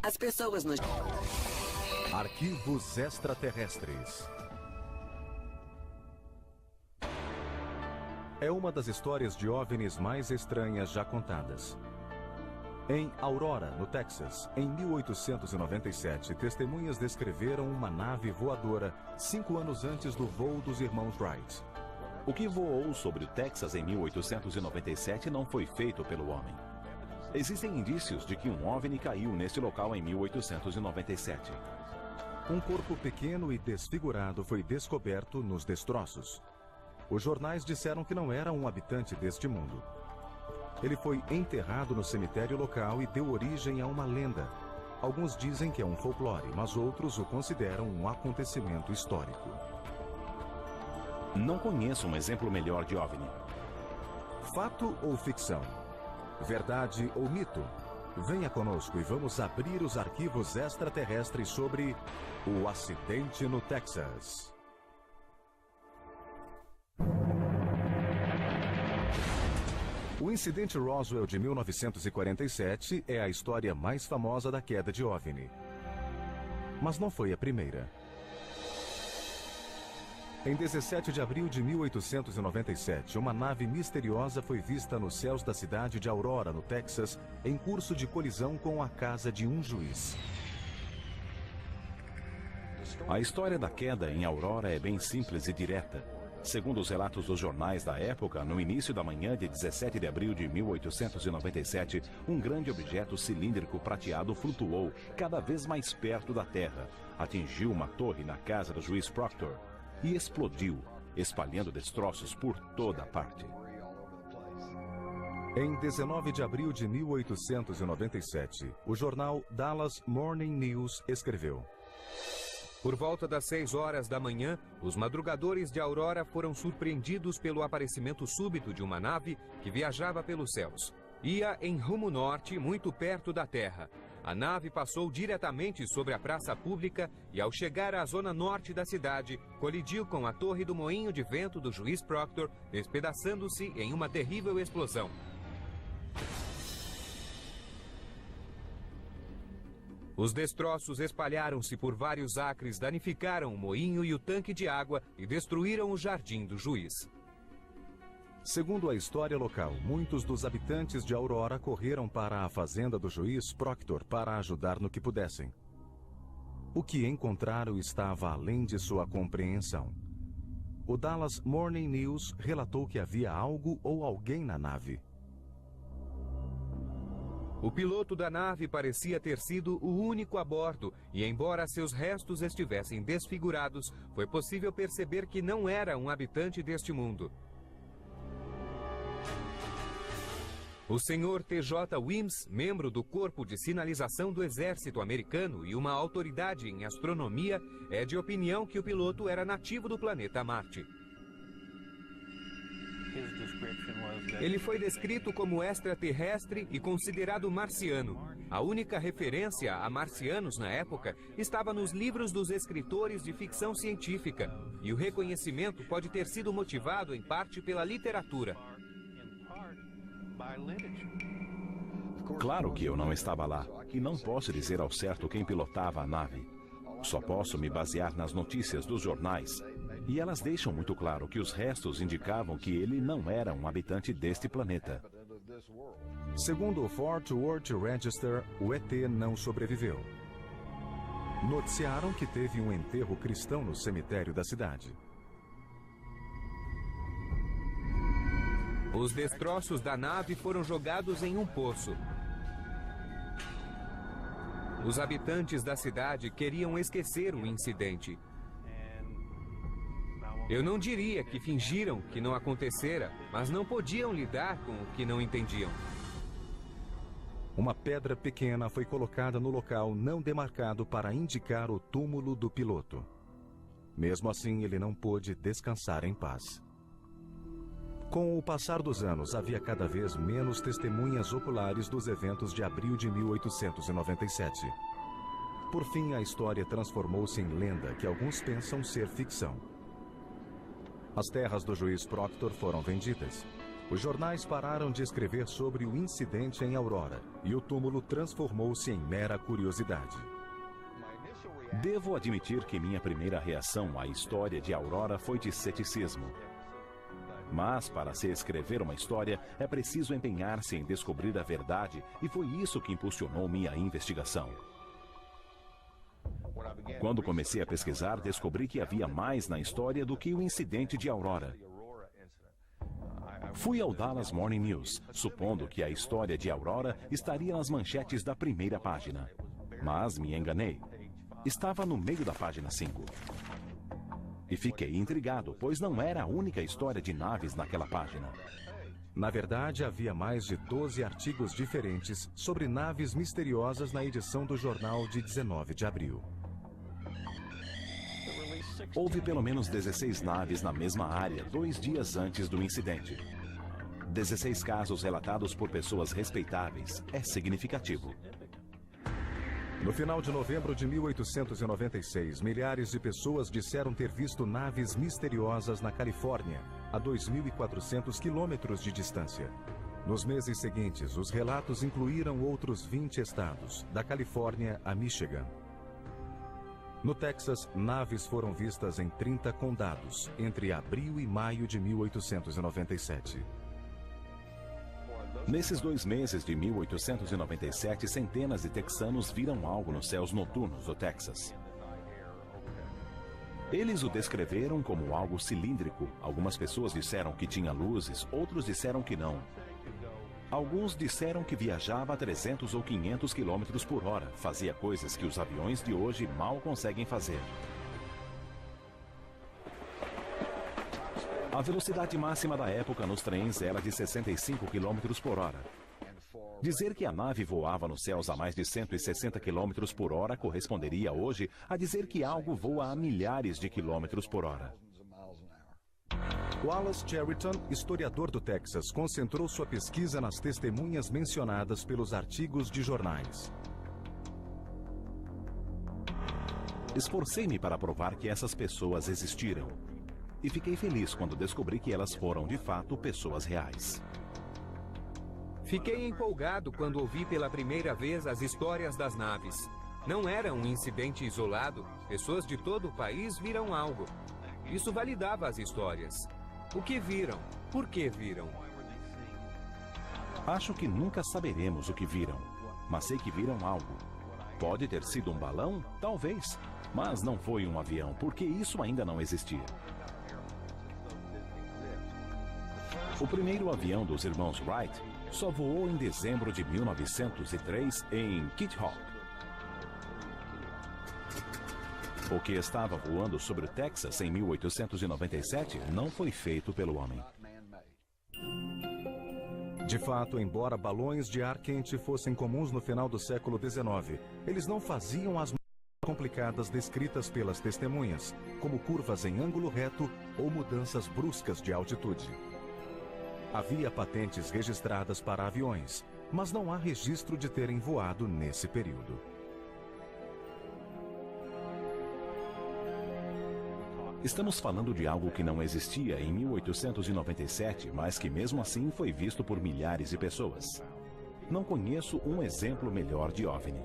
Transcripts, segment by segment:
As pessoas nos... Arquivos extraterrestres. É uma das histórias de OVNIs mais estranhas já contadas. Em Aurora, no Texas, em 1897, testemunhas descreveram uma nave voadora 5 anos antes do voo dos irmãos Wright. O que voou sobre o Texas em 1897 não foi feito pelo homem. Existem indícios de que um OVNI caiu neste local em 1897. Um corpo pequeno e desfigurado foi descoberto nos destroços. Os jornais disseram que não era um habitante deste mundo. Ele foi enterrado no cemitério local e deu origem a uma lenda. Alguns dizem que é um folclore, mas outros o consideram um acontecimento histórico. Não conheço um exemplo melhor de OVNI. Fato ou ficção? Verdade ou mito? Venha conosco e vamos abrir os arquivos extraterrestres sobre o acidente no Texas. O incidente Roswell de 1947 é a história mais famosa da queda de OVNI. Mas não foi a primeira. Em 17 de abril de 1897, uma nave misteriosa foi vista nos céus da cidade de Aurora, no Texas, em curso de colisão com a casa de um juiz. A história da queda em Aurora é bem simples e direta. Segundo os relatos dos jornais da época, no início da manhã de 17 de abril de 1897, um grande objeto cilíndrico prateado flutuou cada vez mais perto da Terra, atingiu uma torre na casa do juiz Proctor e explodiu, espalhando destroços por toda a parte. Em 19 de abril de 1897, o jornal Dallas Morning News escreveu: Por volta das 6 horas da manhã, os madrugadores de Aurora foram surpreendidos pelo aparecimento súbito de uma nave que viajava pelos céus. Ia em rumo norte, muito perto da Terra. A nave passou diretamente sobre a praça pública e, ao chegar à zona norte da cidade, colidiu com a torre do moinho de vento do juiz Proctor, despedaçando-se em uma terrível explosão. Os destroços espalharam-se por vários acres, danificaram o moinho e o tanque de água e destruíram o jardim do juiz. Segundo a história local, muitos dos habitantes de Aurora correram para a fazenda do juiz Proctor para ajudar no que pudessem. O que encontraram estava além de sua compreensão. O Dallas Morning News relatou que havia algo ou alguém na nave. O piloto da nave parecia ter sido o único a bordo e, embora seus restos estivessem desfigurados, foi possível perceber que não era um habitante deste mundo. O Sr. T.J. Wims, membro do Corpo de Sinalização do Exército Americano e uma autoridade em astronomia, é de opinião que o piloto era nativo do planeta Marte. Ele foi descrito como extraterrestre e considerado marciano. A única referência a marcianos na época estava nos livros dos escritores de ficção científica, e o reconhecimento pode ter sido motivado em parte pela literatura. Claro que eu não estava lá e não posso dizer ao certo quem pilotava a nave. Só posso me basear nas notícias dos jornais. E elas deixam muito claro que os restos indicavam que ele não era um habitante deste planeta. Segundo o Fort Worth Register, o ET não sobreviveu. Noticiaram que teve um enterro cristão no cemitério da cidade. Os destroços da nave foram jogados em um poço. Os habitantes da cidade queriam esquecer o incidente. Eu não diria que fingiram que não acontecera, mas não podiam lidar com o que não entendiam. Uma pedra pequena foi colocada no local não demarcado para indicar o túmulo do piloto. Mesmo assim, ele não pôde descansar em paz. Com o passar dos anos, havia cada vez menos testemunhas oculares dos eventos de abril de 1897. Por fim, a história transformou-se em lenda que alguns pensam ser ficção. As terras do juiz Proctor foram vendidas. Os jornais pararam de escrever sobre o incidente em Aurora e o túmulo transformou-se em mera curiosidade. Devo admitir que minha primeira reação à história de Aurora foi de ceticismo. Mas, para se escrever uma história, é preciso empenhar-se em descobrir a verdade, e foi isso que impulsionou minha investigação. Quando comecei a pesquisar, descobri que havia mais na história do que o incidente de Aurora. Fui ao Dallas Morning News, supondo que a história de Aurora estaria nas manchetes da primeira página. Mas me enganei. Estava no meio da página 5. E fiquei intrigado, pois não era a única história de naves naquela página. Na verdade, havia mais de 12 artigos diferentes sobre naves misteriosas na edição do jornal de 19 de abril. Houve pelo menos 16 naves na mesma área 2 dias antes do incidente. 16 casos relatados por pessoas respeitáveis. É significativo. No final de novembro de 1896, milhares de pessoas disseram ter visto naves misteriosas na Califórnia, a 2.400 quilômetros de distância. Nos meses seguintes, os relatos incluíram outros 20 estados, da Califórnia a Michigan. No Texas, naves foram vistas em 30 condados, entre abril e maio de 1897. Nesses 2 meses de 1897, centenas de texanos viram algo nos céus noturnos do Texas. Eles o descreveram como algo cilíndrico. Algumas pessoas disseram que tinha luzes, outros disseram que não. Alguns disseram que viajava a 300 ou 500 km por hora, fazia coisas que os aviões de hoje mal conseguem fazer. A velocidade máxima da época nos trens era de 65 km por hora. Dizer que a nave voava nos céus a mais de 160 km por hora corresponderia hoje a dizer que algo voa a milhares de quilômetros por hora. Wallace Cheriton, historiador do Texas, concentrou sua pesquisa nas testemunhas mencionadas pelos artigos de jornais. Esforcei-me para provar que essas pessoas existiram. E fiquei feliz quando descobri que elas foram, de fato, pessoas reais. Fiquei empolgado quando ouvi pela primeira vez as histórias das naves. Não era um incidente isolado. Pessoas de todo o país viram algo. Isso validava as histórias. O que viram? Por que viram? Acho que nunca saberemos o que viram, mas sei que viram algo. Pode ter sido um balão? Talvez. Mas não foi um avião, porque isso ainda não existia. O primeiro avião dos irmãos Wright só voou em dezembro de 1903 em Kitty Hawk. O que estava voando sobre o Texas em 1897 não foi feito pelo homem. De fato, embora balões de ar quente fossem comuns no final do século XIX, eles não faziam as complicadas descritas pelas testemunhas, como curvas em ângulo reto ou mudanças bruscas de altitude. Havia patentes registradas para aviões, mas não há registro de terem voado nesse período. Estamos falando de algo que não existia em 1897, mas que mesmo assim foi visto por milhares de pessoas. Não conheço um exemplo melhor de OVNI.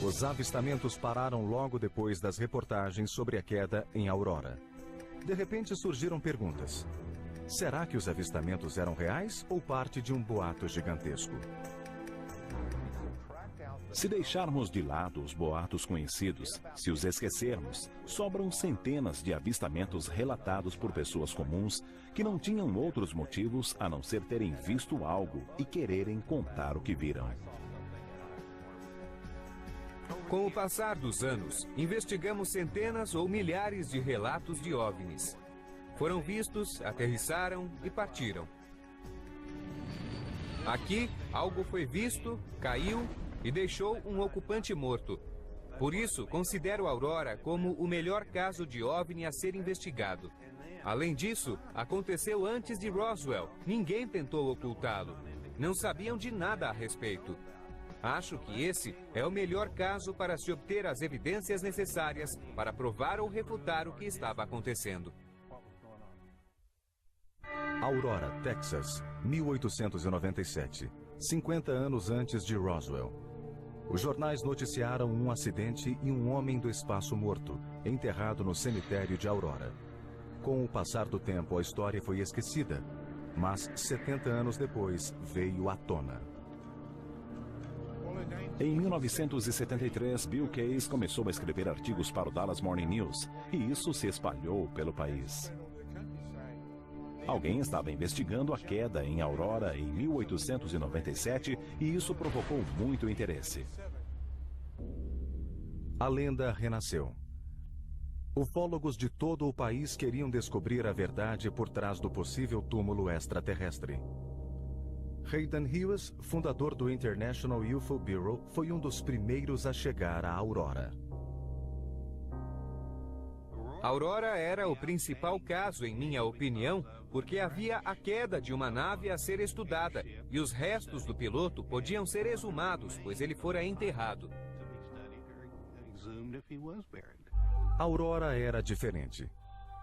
Os avistamentos pararam logo depois das reportagens sobre a queda em Aurora. De repente surgiram perguntas. Será que os avistamentos eram reais ou parte de um boato gigantesco? Se deixarmos de lado os boatos conhecidos, se os esquecermos, sobram centenas de avistamentos relatados por pessoas comuns que não tinham outros motivos a não ser terem visto algo e quererem contar o que viram. Com o passar dos anos, investigamos centenas ou milhares de relatos de OVNIs. Foram vistos, aterrissaram e partiram. Aqui, algo foi visto, caiu e deixou um ocupante morto. Por isso, considero Aurora como o melhor caso de OVNI a ser investigado. Além disso, aconteceu antes de Roswell. Ninguém tentou ocultá-lo. Não sabiam de nada a respeito. Acho que esse é o melhor caso para se obter as evidências necessárias para provar ou refutar o que estava acontecendo. Aurora, Texas, 1897, 50 anos antes de Roswell. Os jornais noticiaram um acidente e um homem do espaço morto, enterrado no cemitério de Aurora. Com o passar do tempo, a história foi esquecida, mas 70 anos depois veio à tona. Em 1973, Bill Case começou a escrever artigos para o Dallas Morning News, e isso se espalhou pelo país. Alguém estava investigando a queda em Aurora em 1897 e isso provocou muito interesse. A lenda renasceu. Ufólogos de todo o país queriam descobrir a verdade por trás do possível túmulo extraterrestre. Hayden Hughes, fundador do International UFO Bureau, foi um dos primeiros a chegar a Aurora. Aurora era o principal caso, em minha opinião, porque havia a queda de uma nave a ser estudada e os restos do piloto podiam ser exumados, pois ele fora enterrado. Aurora era diferente.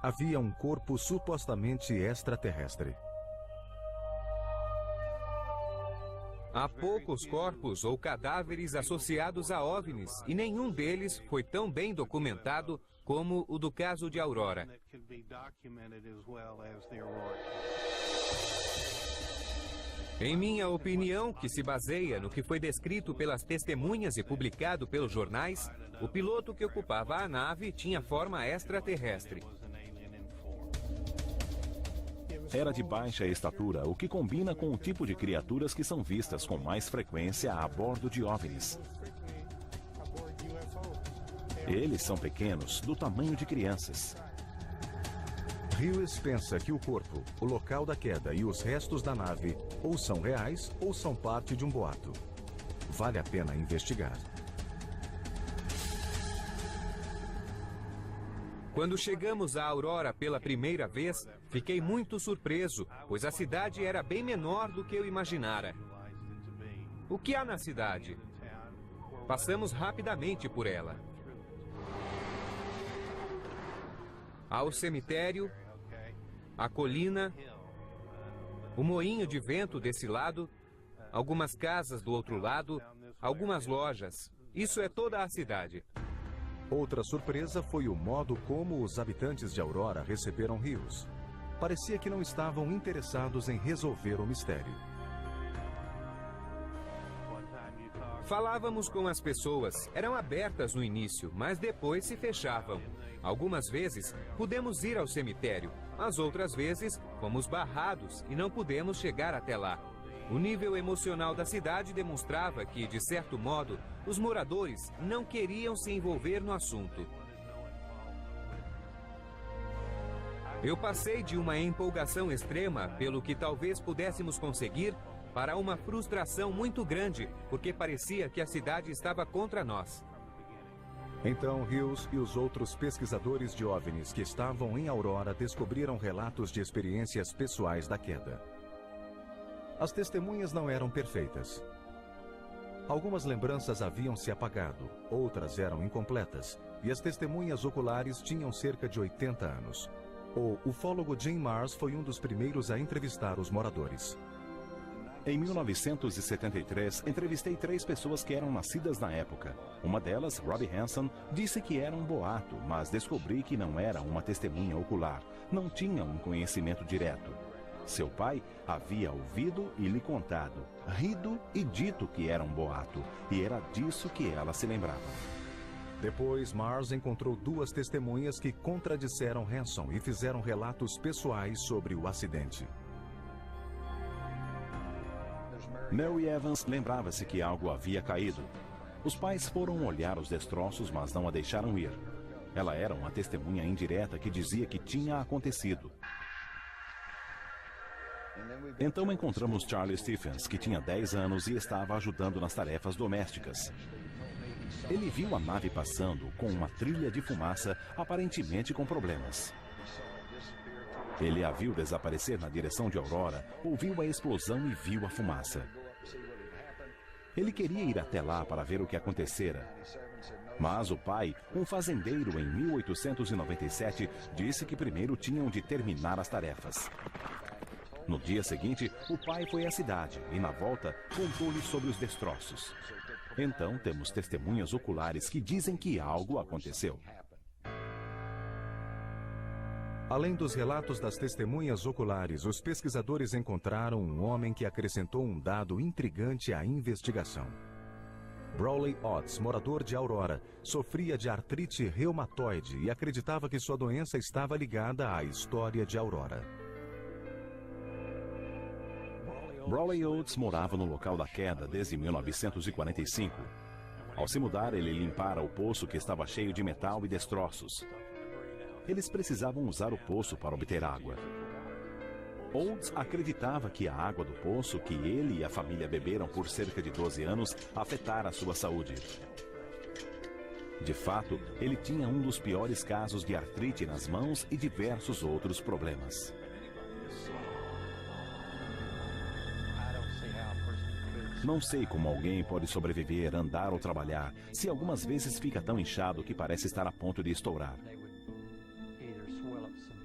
Havia um corpo supostamente extraterrestre. Há poucos corpos ou cadáveres associados a OVNIs e nenhum deles foi tão bem documentado como o do caso de Aurora. Em minha opinião, que se baseia no que foi descrito pelas testemunhas e publicado pelos jornais, o piloto que ocupava a nave tinha forma extraterrestre. Era de baixa estatura, o que combina com o tipo de criaturas que são vistas com mais frequência a bordo de OVNIs. Eles são pequenos, do tamanho de crianças. Hughes pensa que o corpo, o local da queda e os restos da nave ou são reais ou são parte de um boato. Vale a pena investigar. Quando chegamos a Aurora pela primeira vez, fiquei muito surpreso, pois a cidade era bem menor do que eu imaginara. O que há na cidade? Passamos rapidamente por ela. Há o cemitério, a colina, o moinho de vento desse lado, algumas casas do outro lado, algumas lojas. Isso é toda a cidade. Outra surpresa foi o modo como os habitantes de Aurora receberam Hughes. Parecia que não estavam interessados em resolver o mistério. Falávamos com as pessoas, eram abertas no início, mas depois se fechavam. Algumas vezes pudemos ir ao cemitério, mas outras vezes fomos barrados e não pudemos chegar até lá. O nível emocional da cidade demonstrava que, de certo modo, os moradores não queriam se envolver no assunto. Eu passei de uma empolgação extrema pelo que talvez pudéssemos conseguir para uma frustração muito grande, porque parecia que a cidade estava contra nós. Então, Hughes e os outros pesquisadores de OVNIs que estavam em Aurora descobriram relatos de experiências pessoais da queda. As testemunhas não eram perfeitas. Algumas lembranças haviam se apagado, outras eram incompletas, e as testemunhas oculares tinham cerca de 80 anos. O ufólogo Jim Marrs foi um dos primeiros a entrevistar os moradores. Em 1973, entrevistei 3 pessoas que eram nascidas na época. Uma delas, Robbie Hanson, disse que era um boato, mas descobri que não era uma testemunha ocular. Não tinha um conhecimento direto. Seu pai havia ouvido e lhe contado, rido e dito que era um boato, e era disso que ela se lembrava. Depois, Marrs encontrou 2 testemunhas que contradisseram Hanson e fizeram relatos pessoais sobre o acidente. Mary Evans lembrava-se que algo havia caído. Os pais foram olhar os destroços, mas não a deixaram ir. Ela era uma testemunha indireta que dizia que tinha acontecido. Então encontramos Charlie Stephens, que tinha 10 anos e estava ajudando nas tarefas domésticas. Ele viu a nave passando com uma trilha de fumaça, aparentemente com problemas. Ele a viu desaparecer na direção de Aurora, ouviu a explosão e viu a fumaça. Ele queria ir até lá para ver o que acontecera. Mas o pai, um fazendeiro em 1897, disse que primeiro tinham de terminar as tarefas. No dia seguinte, o pai foi à cidade e, na volta, contou-lhe sobre os destroços. Então, temos testemunhas oculares que dizem que algo aconteceu. Além dos relatos das testemunhas oculares, os pesquisadores encontraram um homem que acrescentou um dado intrigante à investigação. Brawley Oates, morador de Aurora, sofria de artrite reumatoide e acreditava que sua doença estava ligada à história de Aurora. Brawley Oates morava no local da queda desde 1945. Ao se mudar, ele limpara o poço que estava cheio de metal e destroços. Eles precisavam usar o poço para obter água. Oates acreditava que a água do poço que ele e a família beberam por cerca de 12 anos afetara sua saúde. De fato, ele tinha um dos piores casos de artrite nas mãos e diversos outros problemas. Não sei como alguém pode sobreviver, andar ou trabalhar, se algumas vezes fica tão inchado que parece estar a ponto de estourar.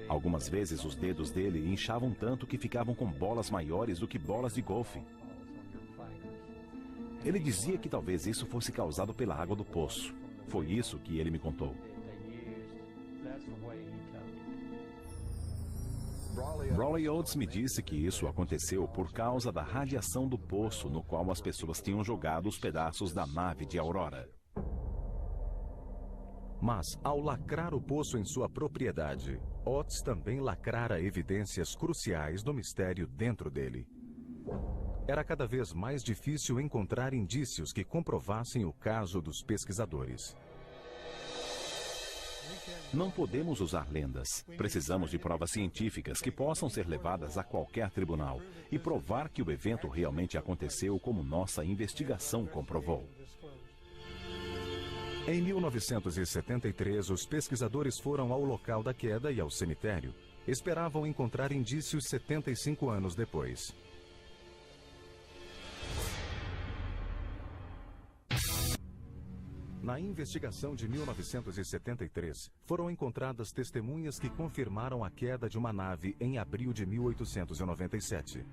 Algumas vezes os dedos dele inchavam tanto que ficavam com bolas maiores do que bolas de golfe. Ele dizia que talvez isso fosse causado pela água do poço. Foi isso que ele me contou. Brawley Oates me disse que isso aconteceu por causa da radiação do poço no qual as pessoas tinham jogado os pedaços da nave de Aurora. Mas, ao lacrar o poço em sua propriedade, Oates também lacrara evidências cruciais do mistério dentro dele. Era cada vez mais difícil encontrar indícios que comprovassem o caso dos pesquisadores. Não podemos usar lendas. Precisamos de provas científicas que possam ser levadas a qualquer tribunal e provar que o evento realmente aconteceu como nossa investigação comprovou. Em 1973, os pesquisadores foram ao local da queda e ao cemitério. Esperavam encontrar indícios 75 anos depois. Na investigação de 1973, foram encontradas testemunhas que confirmaram a queda de uma nave em abril de 1897.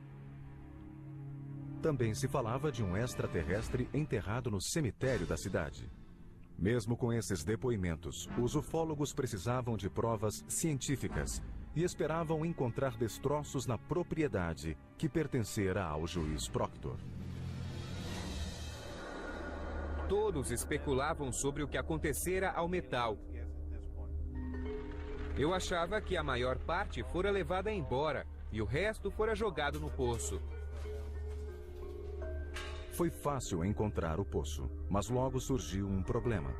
Também se falava de um extraterrestre enterrado no cemitério da cidade. Mesmo com esses depoimentos, os ufólogos precisavam de provas científicas e esperavam encontrar destroços na propriedade que pertencera ao juiz Proctor. Todos especulavam sobre o que acontecera ao metal. Eu achava que a maior parte fora levada embora e o resto fora jogado no poço. Foi fácil encontrar o poço, mas logo surgiu um problema.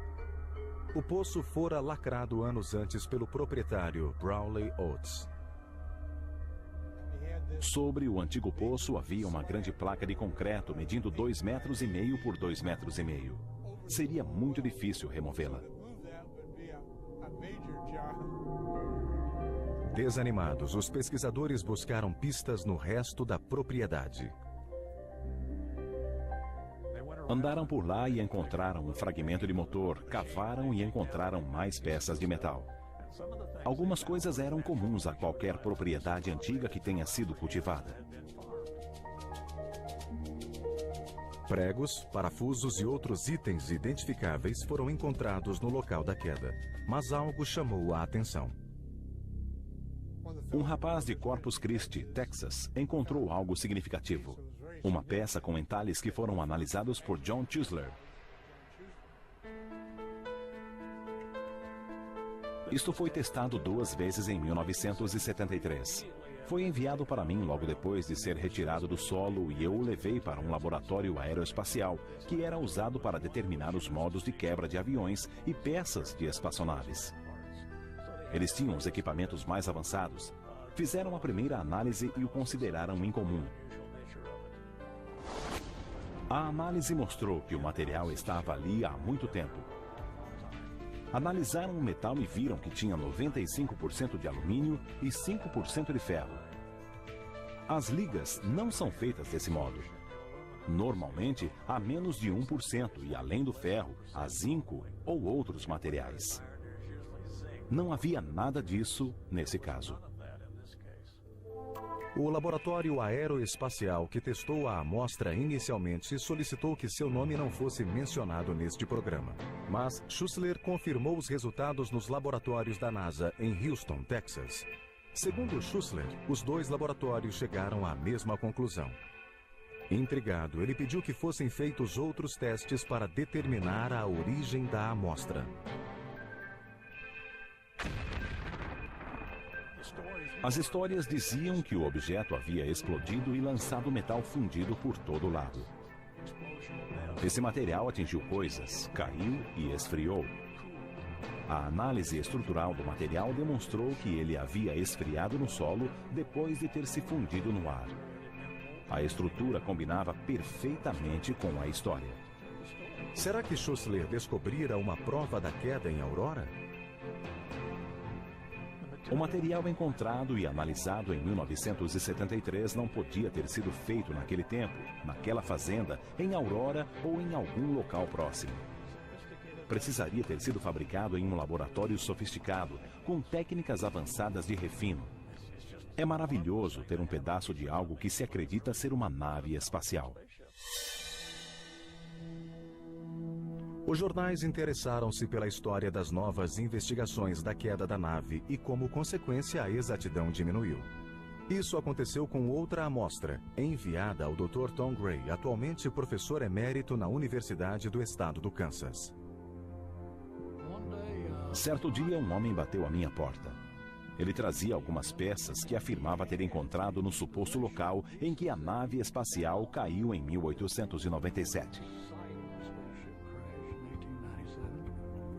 O poço fora lacrado anos antes pelo proprietário Brawley Oates. Sobre o antigo poço havia uma grande placa de concreto medindo 2,5 metros por 2,5 metros. Seria muito difícil removê-la. Desanimados, os pesquisadores buscaram pistas no resto da propriedade. Andaram por lá e encontraram um fragmento de motor, cavaram e encontraram mais peças de metal. Algumas coisas eram comuns a qualquer propriedade antiga que tenha sido cultivada. Pregos, parafusos e outros itens identificáveis foram encontrados no local da queda, mas algo chamou a atenção. Um rapaz de Corpus Christi, Texas, encontrou algo significativo. Uma peça com entalhes que foram analisados por John Chusler. Isto foi testado 2 vezes em 1973. Foi enviado para mim logo depois de ser retirado do solo e eu o levei para um laboratório aeroespacial que era usado para determinar os modos de quebra de aviões e peças de espaçonaves. Eles tinham os equipamentos mais avançados, fizeram a primeira análise e o consideraram incomum. A análise mostrou que o material estava ali há muito tempo. Analisaram o metal e viram que tinha 95% de alumínio e 5% de ferro. As ligas não são feitas desse modo. Normalmente, há menos de 1% e, além do ferro, há zinco ou outros materiais. Não havia nada disso nesse caso. O laboratório aeroespacial que testou a amostra inicialmente solicitou que seu nome não fosse mencionado neste programa. Mas Schussler confirmou os resultados nos laboratórios da NASA em Houston, Texas. Segundo Schussler, os dois laboratórios chegaram à mesma conclusão. Intrigado, ele pediu que fossem feitos outros testes para determinar a origem da amostra. As histórias diziam que o objeto havia explodido e lançado metal fundido por todo lado. Esse material atingiu coisas, caiu e esfriou. A análise estrutural do material demonstrou que ele havia esfriado no solo depois de ter se fundido no ar. A estrutura combinava perfeitamente com a história. Será que Schussler descobrira uma prova da queda em Aurora? O material encontrado e analisado em 1973 não podia ter sido feito naquele tempo, naquela fazenda, em Aurora ou em algum local próximo. Precisaria ter sido fabricado em um laboratório sofisticado, com técnicas avançadas de refino. É maravilhoso ter um pedaço de algo que se acredita ser uma nave espacial. Os jornais interessaram-se pela história das novas investigações da queda da nave e, como consequência, a exatidão diminuiu. Isso aconteceu com outra amostra, enviada ao Dr. Tom Gray, atualmente professor emérito na Universidade do Estado do Kansas. Certo dia, um homem bateu à minha porta. Ele trazia algumas peças que afirmava ter encontrado no suposto local em que a nave espacial caiu em 1897.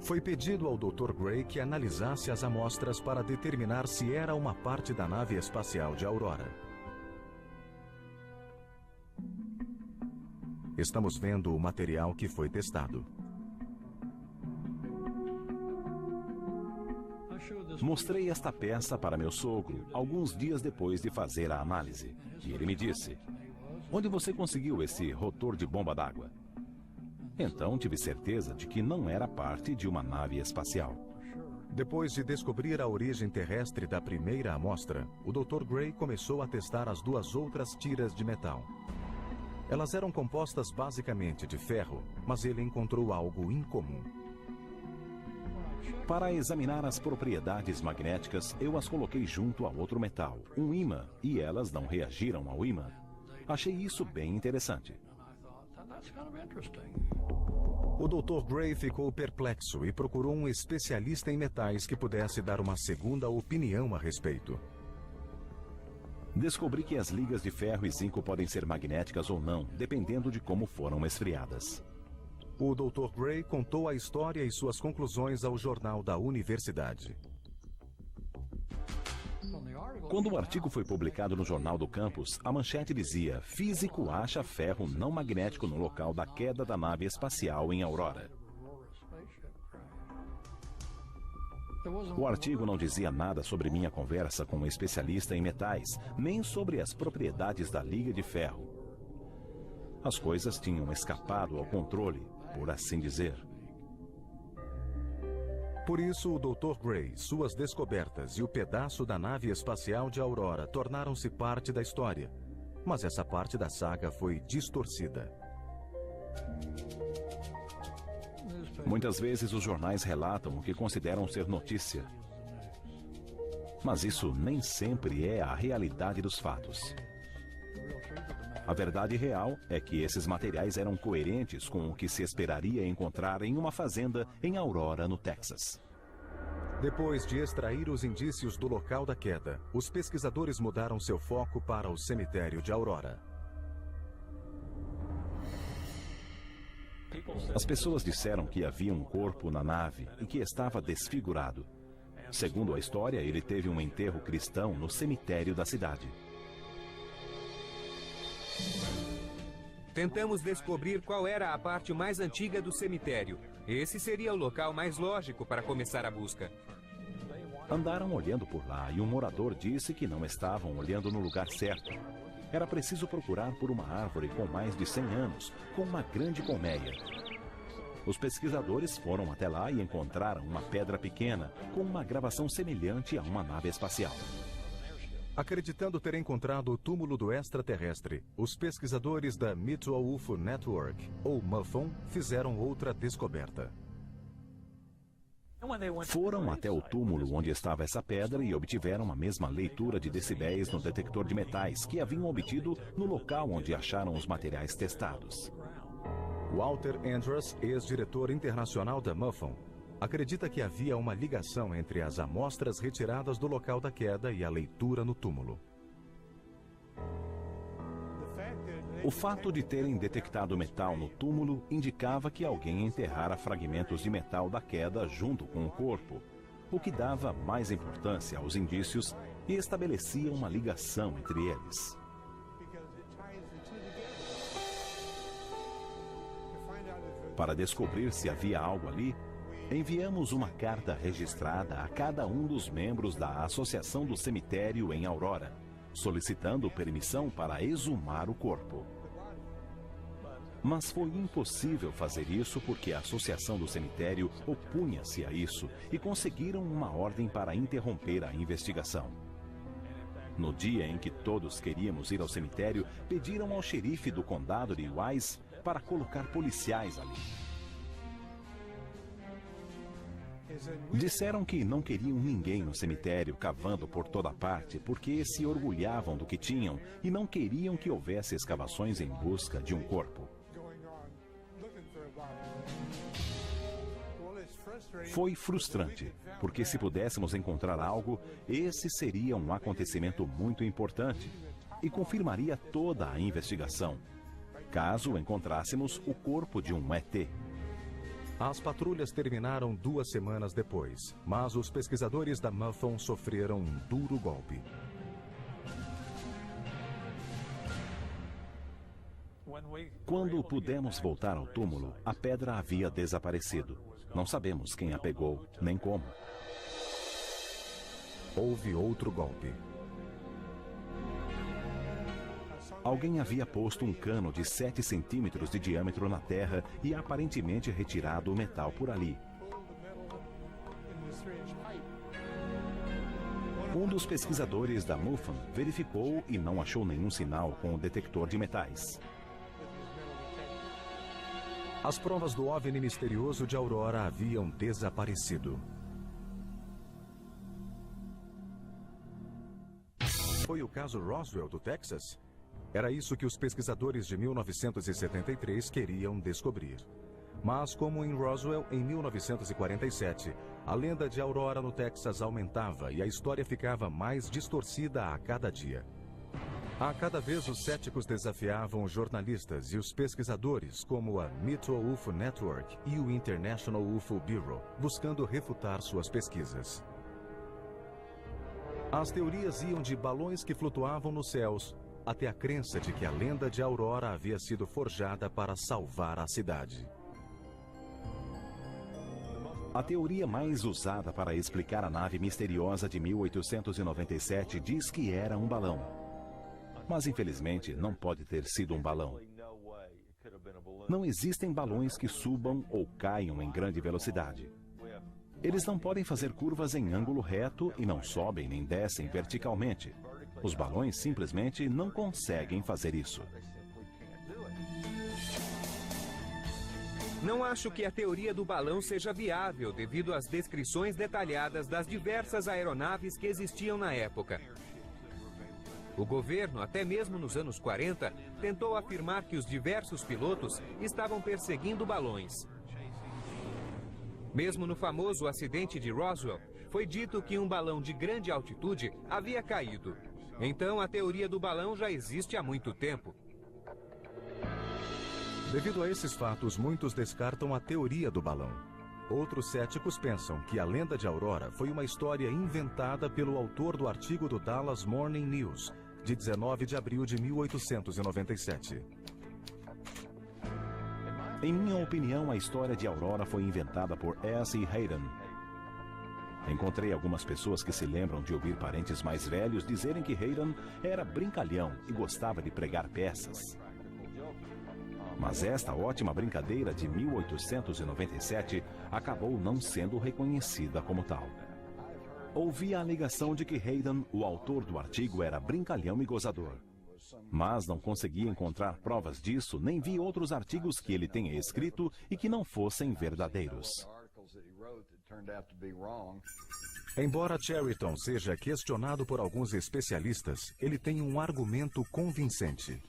Foi pedido ao Dr. Gray que analisasse as amostras para determinar se era uma parte da nave espacial de Aurora. Estamos vendo o material que foi testado. Mostrei esta peça para meu sogro alguns dias depois de fazer a análise. E ele me disse: "Onde você conseguiu esse rotor de bomba d'água?" Então tive certeza de que não era parte de uma nave espacial. Depois de descobrir a origem terrestre da primeira amostra, o Dr. Gray começou a testar as duas outras tiras de metal. Elas eram compostas basicamente de ferro, mas ele encontrou algo incomum. Para examinar as propriedades magnéticas, eu as coloquei junto a outro metal, um ímã, e elas não reagiram ao ímã. Achei isso bem interessante. O Dr. Gray ficou perplexo e procurou um especialista em metais que pudesse dar uma segunda opinião a respeito. Descobri que as ligas de ferro e zinco podem ser magnéticas ou não, dependendo de como foram esfriadas. O Dr. Gray contou a história e suas conclusões ao jornal da universidade. Quando o artigo foi publicado no Jornal do Campus, a manchete dizia: "Físico acha ferro não magnético no local da queda da nave espacial em Aurora." O artigo não dizia nada sobre minha conversa com um especialista em metais, nem sobre as propriedades da liga de ferro. As coisas tinham escapado ao controle, por assim dizer. Por isso, o Dr. Gray, suas descobertas e o pedaço da nave espacial de Aurora tornaram-se parte da história. Mas essa parte da saga foi distorcida. Muitas vezes os jornais relatam o que consideram ser notícia. Mas isso nem sempre é a realidade dos fatos. A verdade real é que esses materiais eram coerentes com o que se esperaria encontrar em uma fazenda em Aurora, no Texas. Depois de extrair os indícios do local da queda, os pesquisadores mudaram seu foco para o cemitério de Aurora. As pessoas disseram que havia um corpo na nave e que estava desfigurado. Segundo a história, ele teve um enterro cristão no cemitério da cidade. Tentamos descobrir qual era a parte mais antiga do cemitério. Esse seria o local mais lógico para começar a busca. Andaram olhando por lá e um morador disse que não estavam olhando no lugar certo. Era preciso procurar por uma árvore com mais de 100 anos, com uma grande colmeia. Os pesquisadores foram até lá e encontraram uma pedra pequena com uma gravação semelhante a uma nave espacial. Acreditando ter encontrado o túmulo do extraterrestre, os pesquisadores da Mutual UFO Network, ou MUFON, fizeram outra descoberta. Foram até o túmulo onde estava essa pedra e obtiveram a mesma leitura de decibéis no detector de metais que haviam obtido no local onde acharam os materiais testados. Walter Andrus, ex-diretor internacional da MUFON, acredita que havia uma ligação entre as amostras retiradas do local da queda e a leitura no túmulo. O fato de terem detectado metal no túmulo indicava que alguém enterrara fragmentos de metal da queda junto com o corpo, o que dava mais importância aos indícios e estabelecia uma ligação entre eles. Para descobrir se havia algo ali, enviamos uma carta registrada a cada um dos membros da Associação do Cemitério em Aurora, solicitando permissão para exumar o corpo. Mas foi impossível fazer isso porque a Associação do Cemitério opunha-se a isso e conseguiram uma ordem para interromper a investigação. No dia em que todos queríamos ir ao cemitério, pediram ao xerife do condado de Wise para colocar policiais ali. Disseram que não queriam ninguém no cemitério cavando por toda parte porque se orgulhavam do que tinham e não queriam que houvesse escavações em busca de um corpo. Foi frustrante, porque se pudéssemos encontrar algo, esse seria um acontecimento muito importante e confirmaria toda a investigação, caso encontrássemos o corpo de um ET. As patrulhas terminaram 2 semanas depois, mas os pesquisadores da MUFON sofreram um duro golpe. Quando pudemos voltar ao túmulo, a pedra havia desaparecido. Não sabemos quem a pegou, nem como. Houve outro golpe. Alguém havia posto um cano de 7 centímetros de diâmetro na terra e aparentemente retirado o metal por ali. Um dos pesquisadores da MUFON verificou e não achou nenhum sinal com o detector de metais. As provas do OVNI misterioso de Aurora haviam desaparecido. Foi o caso Roswell do Texas? Era isso que os pesquisadores de 1973 queriam descobrir. Mas, como em Roswell, em 1947, a lenda de Aurora no Texas aumentava e a história ficava mais distorcida a cada dia. A cada vez os céticos desafiavam os jornalistas e os pesquisadores, como a Mutual UFO Network e o International UFO Bureau, buscando refutar suas pesquisas. As teorias iam de balões que flutuavam nos céus até a crença de que a lenda de Aurora havia sido forjada para salvar a cidade. A teoria mais usada para explicar a nave misteriosa de 1897 diz que era um balão. Mas, infelizmente, não pode ter sido um balão. Não existem balões que subam ou caiam em grande velocidade. Eles não podem fazer curvas em ângulo reto e não sobem nem descem verticalmente. Os balões simplesmente não conseguem fazer isso. Não acho que a teoria do balão seja viável devido às descrições detalhadas das diversas aeronaves que existiam na época. O governo, até mesmo nos anos 40, tentou afirmar que os diversos pilotos estavam perseguindo balões. Mesmo no famoso acidente de Roswell, foi dito que um balão de grande altitude havia caído. Então, a teoria do balão já existe há muito tempo. Devido a esses fatos, muitos descartam a teoria do balão. Outros céticos pensam que a lenda de Aurora foi uma história inventada pelo autor do artigo do Dallas Morning News, de 19 de abril de 1897. Em minha opinião, a história de Aurora foi inventada por S. Hayden. Encontrei algumas pessoas que se lembram de ouvir parentes mais velhos dizerem que Hayden era brincalhão e gostava de pregar peças. Mas esta ótima brincadeira de 1897 acabou não sendo reconhecida como tal. Ouvi a alegação de que Hayden, o autor do artigo, era brincalhão e gozador. Mas não consegui encontrar provas disso, nem vi outros artigos que ele tenha escrito e que não fossem verdadeiros. Embora Cheriton seja questionado por alguns especialistas, ele tem um argumento convincente.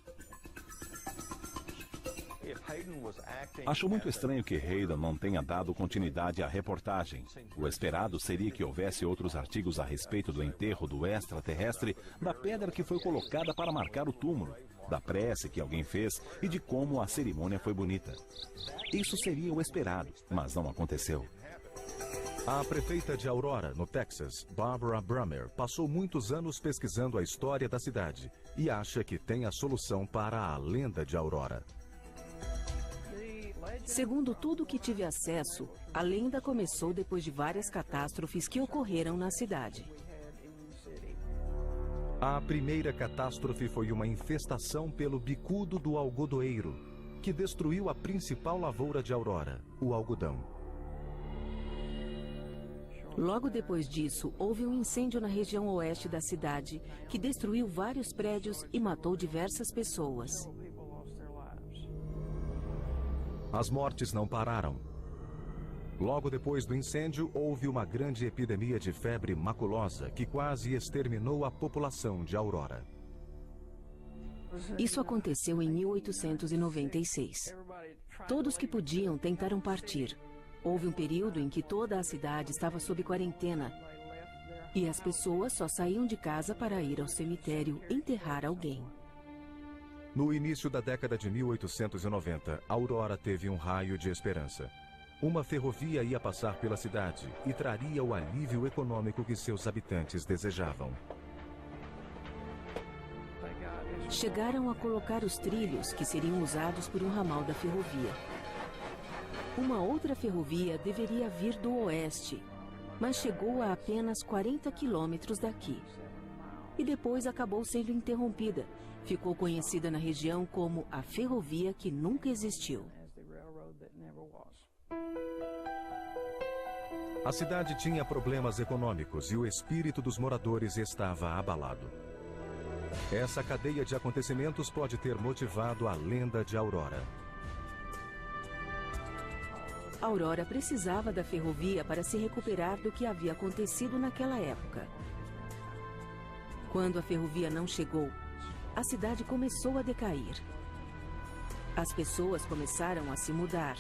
Acho muito estranho que Hayden não tenha dado continuidade à reportagem. O esperado seria que houvesse outros artigos a respeito do enterro do extraterrestre, da pedra que foi colocada para marcar o túmulo, da prece que alguém fez e de como a cerimônia foi bonita. Isso seria o esperado, mas não aconteceu. A prefeita de Aurora, no Texas, Barbara Brummer, passou muitos anos pesquisando a história da cidade e acha que tem a solução para a lenda de Aurora. Segundo tudo que tive acesso, a lenda começou depois de várias catástrofes que ocorreram na cidade. A primeira catástrofe foi uma infestação pelo bicudo do algodoeiro, que destruiu a principal lavoura de Aurora, o algodão. Logo depois disso, houve um incêndio na região oeste da cidade, que destruiu vários prédios e matou diversas pessoas. As mortes não pararam. Logo depois do incêndio, houve uma grande epidemia de febre maculosa que quase exterminou a população de Aurora. Isso aconteceu em 1896. Todos que podiam tentaram partir. Houve um período em que toda a cidade estava sob quarentena e as pessoas só saíam de casa para ir ao cemitério enterrar alguém. No início da década de 1890, Aurora teve um raio de esperança. Uma ferrovia ia passar pela cidade e traria o alívio econômico que seus habitantes desejavam. Chegaram a colocar os trilhos que seriam usados por um ramal da ferrovia. Uma outra ferrovia deveria vir do oeste, mas chegou a apenas 40 quilômetros daqui. E depois acabou sendo interrompida. Ficou conhecida na região como a ferrovia que nunca existiu. A cidade tinha problemas econômicos e o espírito dos moradores estava abalado. Essa cadeia de acontecimentos pode ter motivado a lenda de Aurora. Aurora precisava da ferrovia para se recuperar do que havia acontecido naquela época. Quando a ferrovia não chegou, a cidade começou a decair. As pessoas começaram a se mudar.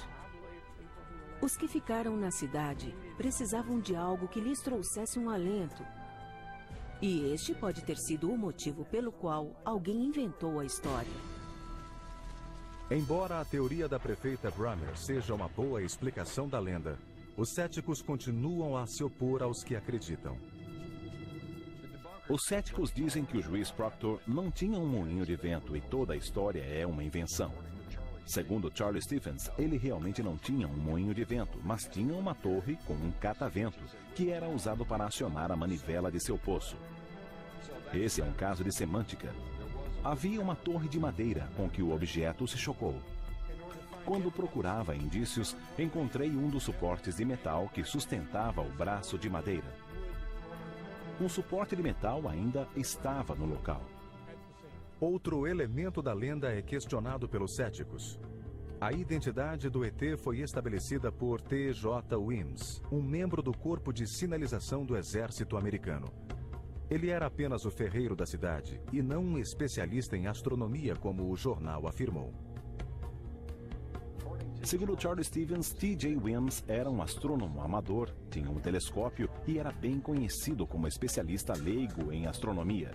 Os que ficaram na cidade precisavam de algo que lhes trouxesse um alento. E este pode ter sido o motivo pelo qual alguém inventou a história. Embora a teoria da prefeita Brummer seja uma boa explicação da lenda, os céticos continuam a se opor aos que acreditam. Os céticos dizem que o juiz Proctor não tinha um moinho de vento e toda a história é uma invenção. Segundo Charles Stephens, ele realmente não tinha um moinho de vento, mas tinha uma torre com um catavento, que era usado para acionar a manivela de seu poço. Esse é um caso de semântica. Havia uma torre de madeira com que o objeto se chocou. Quando procurava indícios, encontrei um dos suportes de metal que sustentava o braço de madeira. Um suporte de metal ainda estava no local. Outro elemento da lenda é questionado pelos céticos. A identidade do ET foi estabelecida por T.J. Wims, um membro do Corpo de Sinalização do Exército Americano. Ele era apenas o ferreiro da cidade e não um especialista em astronomia, como o jornal afirmou. Segundo Charles Stevens, T.J. Wims era um astrônomo amador, tinha um telescópio e era bem conhecido como especialista leigo em astronomia.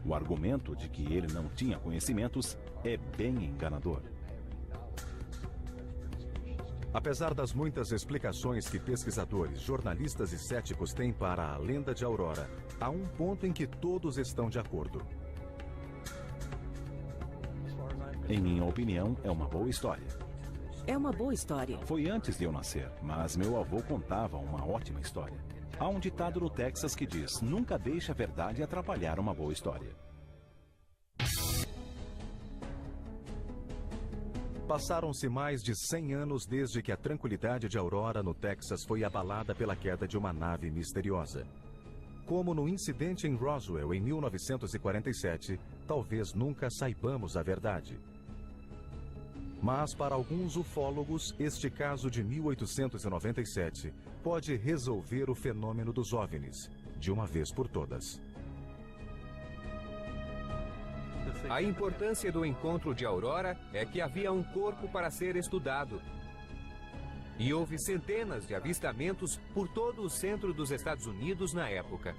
O argumento de que ele não tinha conhecimentos é bem enganador. Apesar das muitas explicações que pesquisadores, jornalistas e céticos têm para a lenda de Aurora, há um ponto em que todos estão de acordo. Em minha opinião, é uma boa história. É uma boa história. Foi antes de eu nascer, mas meu avô contava uma ótima história. Há um ditado no Texas que diz: nunca deixe a verdade atrapalhar uma boa história. Passaram-se mais de 100 anos desde que a tranquilidade de Aurora, no Texas, foi abalada pela queda de uma nave misteriosa. Como no incidente em Roswell em 1947, talvez nunca saibamos a verdade. Mas para alguns ufólogos, este caso de 1897 pode resolver o fenômeno dos OVNIs, de uma vez por todas. A importância do encontro de Aurora é que havia um corpo para ser estudado. E houve centenas de avistamentos por todo o centro dos Estados Unidos na época.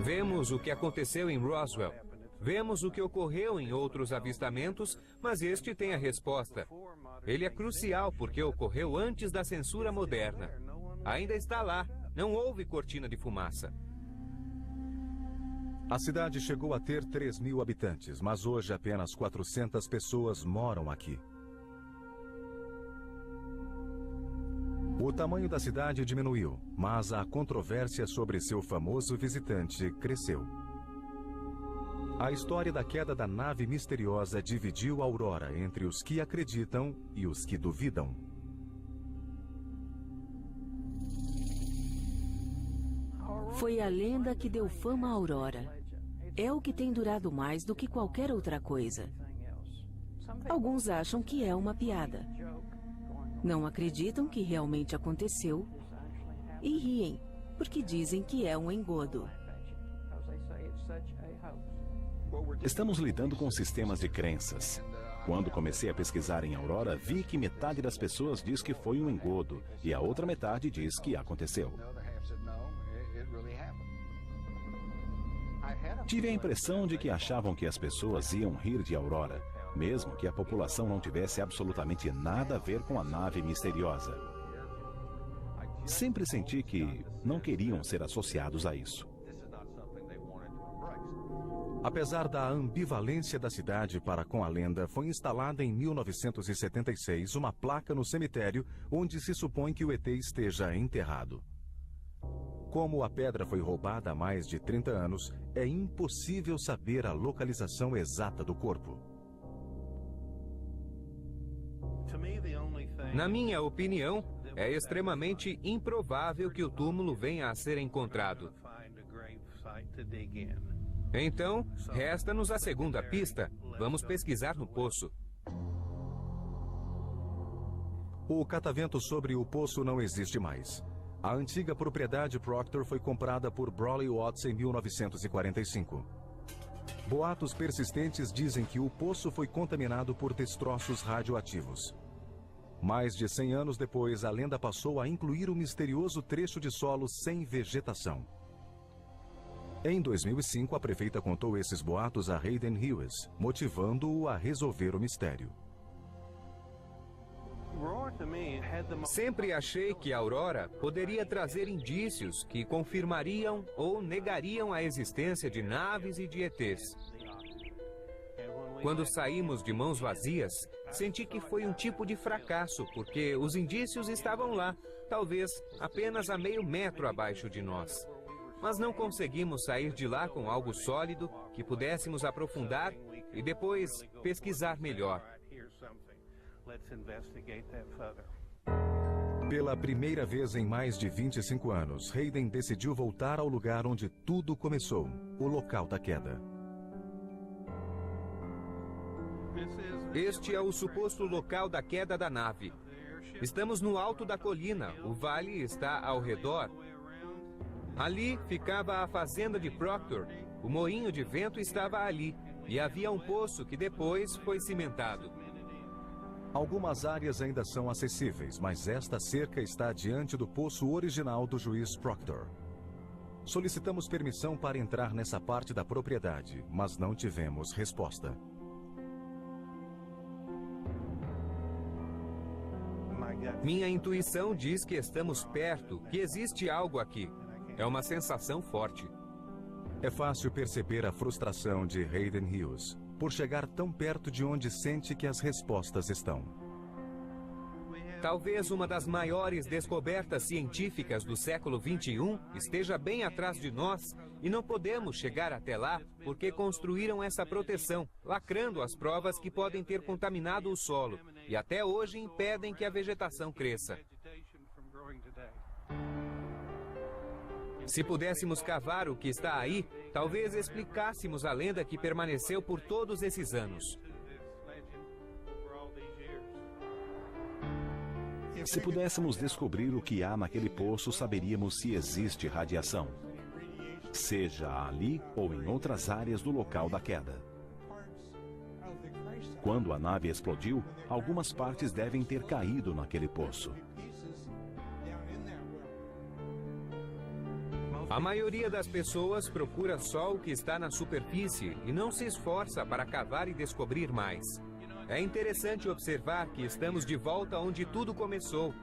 Vemos o que aconteceu em Roswell. Vemos o que ocorreu em outros avistamentos, mas este tem a resposta. Ele é crucial porque ocorreu antes da censura moderna. Ainda está lá, não houve cortina de fumaça. A cidade chegou a ter 3.000 habitantes, mas hoje apenas 400 pessoas moram aqui. O tamanho da cidade diminuiu, mas a controvérsia sobre seu famoso visitante cresceu. A história da queda da nave misteriosa dividiu Aurora entre os que acreditam e os que duvidam. Foi a lenda que deu fama à Aurora. É o que tem durado mais do que qualquer outra coisa. Alguns acham que é uma piada. Não acreditam que realmente aconteceu e riem, porque dizem que é um engodo. Estamos lidando com sistemas de crenças. Quando comecei a pesquisar em Aurora, vi que metade das pessoas diz que foi um engodo e a outra metade diz que aconteceu. Tive a impressão de que achavam que as pessoas iam rir de Aurora, mesmo que a população não tivesse absolutamente nada a ver com a nave misteriosa. Sempre senti que não queriam ser associados a isso. Apesar da ambivalência da cidade para com a lenda, foi instalada em 1976 uma placa no cemitério onde se supõe que o ET esteja enterrado. Como a pedra foi roubada há mais de 30 anos, é impossível saber a localização exata do corpo. Na minha opinião, é extremamente improvável que o túmulo venha a ser encontrado. Então, resta-nos a segunda pista. Vamos pesquisar no poço. O catavento sobre o poço não existe mais. A antiga propriedade Proctor foi comprada por Brawley Watts em 1945. Boatos persistentes dizem que o poço foi contaminado por destroços radioativos. Mais de 100 anos depois, a lenda passou a incluir o misterioso trecho de solo sem vegetação. Em 2005, a prefeita contou esses boatos a Hayden Hughes, motivando-o a resolver o mistério. Sempre achei que a Aurora poderia trazer indícios que confirmariam ou negariam a existência de naves e de ETs. Quando saímos de mãos vazias, senti que foi um tipo de fracasso, porque os indícios estavam lá, talvez apenas a meio metro abaixo de nós. Mas não conseguimos sair de lá com algo sólido que pudéssemos aprofundar e depois pesquisar melhor. Pela primeira vez em mais de 25 anos, Hayden decidiu voltar ao lugar onde tudo começou, o local da queda. Este é o suposto local da queda da nave. Estamos no alto da colina, o vale está ao redor. Ali ficava a fazenda de Proctor, o moinho de vento estava ali, e havia um poço que depois foi cimentado. Algumas áreas ainda são acessíveis, mas esta cerca está diante do poço original do juiz Proctor. Solicitamos permissão para entrar nessa parte da propriedade, mas não tivemos resposta. Minha intuição diz que estamos perto, que existe algo aqui. É uma sensação forte. É fácil perceber a frustração de Hayden Hughes por chegar tão perto de onde sente que as respostas estão. Talvez uma das maiores descobertas científicas do século XXI esteja bem atrás de nós e não podemos chegar até lá porque construíram essa proteção, lacrando as provas que podem ter contaminado o solo e até hoje impedem que a vegetação cresça. Se pudéssemos cavar o que está aí, talvez explicássemos a lenda que permaneceu por todos esses anos. Se pudéssemos descobrir o que há naquele poço, saberíamos se existe radiação, seja ali ou em outras áreas do local da queda. Quando a nave explodiu, algumas partes devem ter caído naquele poço. A maioria das pessoas procura só o que está na superfície e não se esforça para cavar e descobrir mais. É interessante observar que estamos de volta onde tudo começou.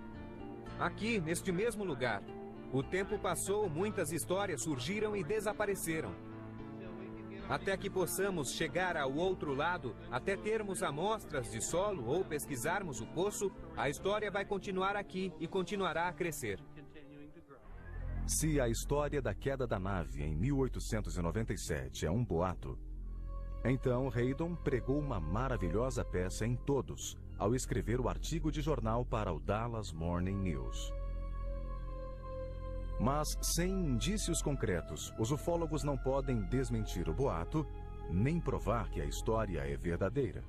Aqui, neste mesmo lugar. O tempo passou, muitas histórias surgiram e desapareceram. Até que possamos chegar ao outro lado, até termos amostras de solo ou pesquisarmos o poço, a história vai continuar aqui e continuará a crescer. Se a história da queda da nave em 1897 é um boato, então Haydon pregou uma maravilhosa peça em todos, ao escrever o artigo de jornal para o Dallas Morning News. Mas, sem indícios concretos, os ufólogos não podem desmentir o boato, nem provar que a história é verdadeira.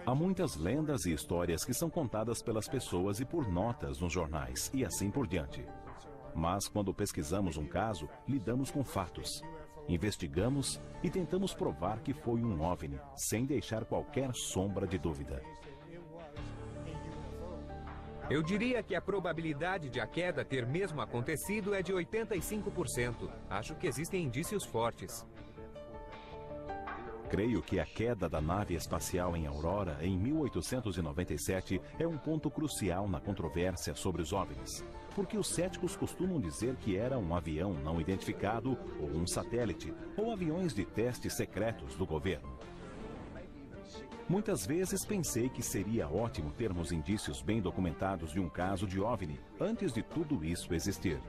Há muitas lendas e histórias que são contadas pelas pessoas e por notas nos jornais, e assim por diante. Mas, quando pesquisamos um caso, lidamos com fatos. Investigamos e tentamos provar que foi um OVNI, sem deixar qualquer sombra de dúvida. Eu diria que a probabilidade de a queda ter mesmo acontecido é de 85%. Acho que existem indícios fortes. Creio que a queda da nave espacial em Aurora, em 1897, é um ponto crucial na controvérsia sobre os OVNIs. Porque os céticos costumam dizer que era um avião não identificado, ou um satélite, ou aviões de testes secretos do governo. Muitas vezes pensei que seria ótimo termos indícios bem documentados de um caso de OVNI, antes de tudo isso existir.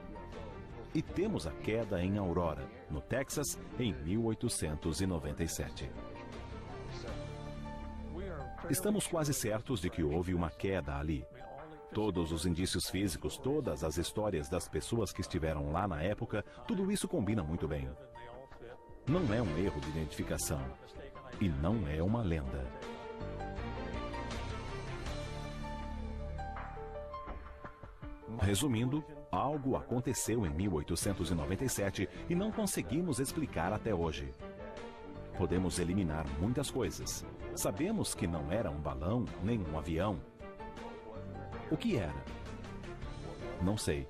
E temos a queda em Aurora, no Texas, em 1897. Estamos quase certos de que houve uma queda ali. Todos os indícios físicos, todas as histórias das pessoas que estiveram lá na época, tudo isso combina muito bem. Não é um erro de identificação. E não é uma lenda. Resumindo, algo aconteceu em 1897 e não conseguimos explicar até hoje. Podemos eliminar muitas coisas. Sabemos que não era um balão, nem um avião. O que era? Não sei.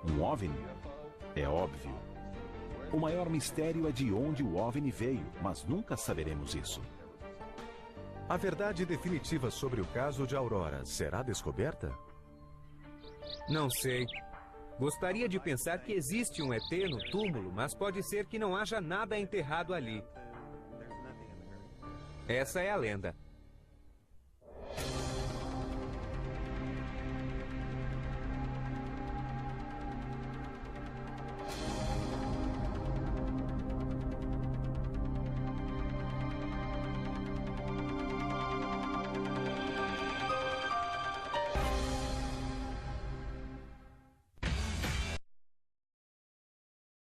Um OVNI? É óbvio. O maior mistério é de onde o OVNI veio, mas nunca saberemos isso. A verdade definitiva sobre o caso de Aurora será descoberta? Não sei. Gostaria de pensar que existe um ET no túmulo, mas pode ser que não haja nada enterrado ali. Essa é a lenda.